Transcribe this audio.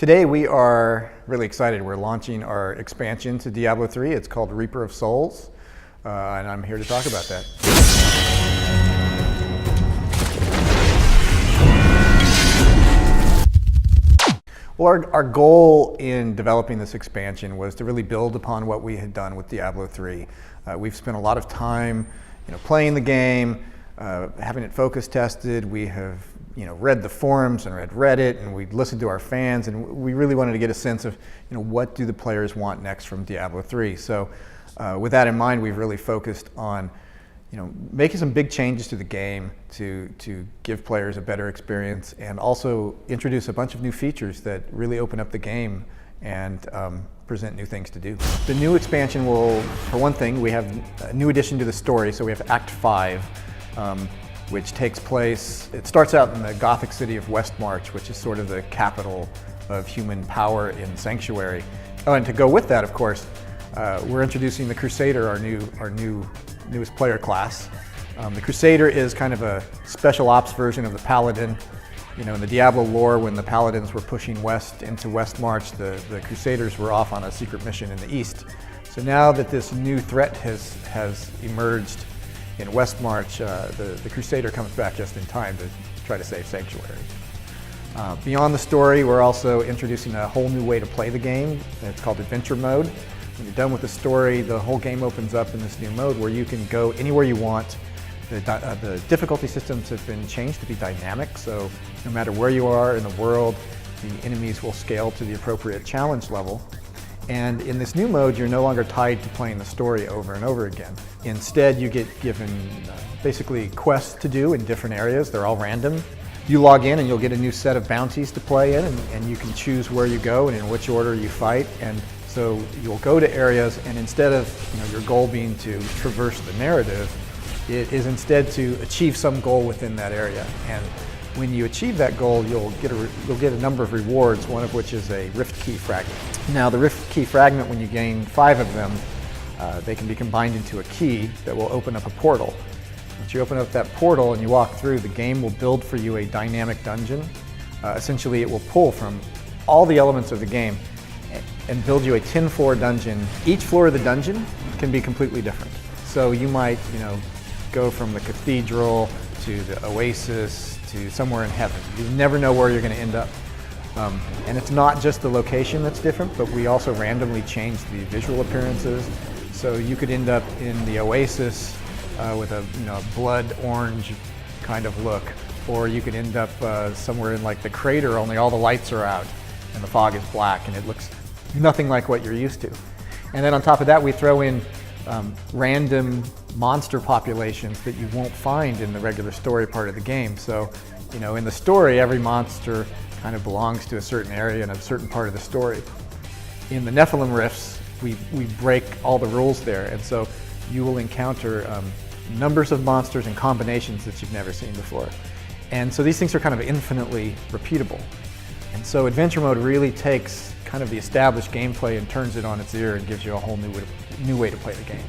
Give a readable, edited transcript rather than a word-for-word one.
Today we are really excited. We're launching our expansion to Diablo 3. It's called Reaper of Souls, and I'm here to talk about that. Well, our goal in developing this expansion was to really build upon what we had done with Diablo 3. We've spent a lot of time playing the game, having it focus tested. We have read the forums and read Reddit, and we listened to our fans, and we really wanted to get a sense of what do the players want next from Diablo 3. So with that in mind, we've really focused on making some big changes to the game to give players a better experience, and also introduce a bunch of new features that really open up the game and present new things to do. The new expansion will, for one thing, we have a new addition to the story. So we have Act 5, which takes place, it starts out in the Gothic city of Westmarch, which is sort of the capital of human power in Sanctuary. Oh, and to go with that, of course, we're introducing the Crusader, our newest player class. The Crusader is kind of a special ops version of the Paladin. In the Diablo lore, when the Paladins were pushing west into Westmarch, the Crusaders were off on a secret mission in the east. So now that this new threat has emerged in Westmarch, the Crusader comes back just in time to try to save Sanctuary. Beyond the story, we're also introducing a whole new way to play the game. It's called Adventure Mode. When you're done with the story, the whole game opens up in this new mode where you can go anywhere you want. The difficulty systems have been changed to be dynamic, so no matter where you are in the world, the enemies will scale to the appropriate challenge level. And in this new mode, you're no longer tied to playing the story over and over again. Instead, you get given basically quests to do in different areas. They're all random. You log in and you'll get a new set of bounties to play in, and you can choose where you go and in which order you fight. And so you'll go to areas, and instead of your goal being to traverse the narrative, it is instead to achieve some goal within that area. And when you achieve that goal, you'll get a number of rewards, one of which is a Rift Key Fragment. Now, the Rift Key Fragment, when you gain 5 of them, they can be combined into a key that will open up a portal. Once you open up that portal and you walk through, the game will build for you a dynamic dungeon. Essentially, it will pull from all the elements of the game and build you a 10-floor dungeon. Each floor of the dungeon can be completely different. So you might, go from the cathedral to the oasis to somewhere in heaven. You never know where you're going to end up. And it's not just the location that's different, but we also randomly change the visual appearances. So you could end up in the oasis with a blood orange kind of look, or you could end up somewhere in like the crater, only all the lights are out and the fog is black and it looks nothing like what you're used to. And then on top of that, we throw in random monster populations that you won't find in the regular story part of the game. So, in the story, every monster kind of belongs to a certain area and a certain part of the story. In the NEPHALEM rifts, we break all the rules there, and so you will encounter numbers of monsters and combinations that you've never seen before. And so these things are kind of infinitely repeatable. And so Adventure Mode really takes kind of the established gameplay and turns it on its ear and gives you a whole new way to play the game.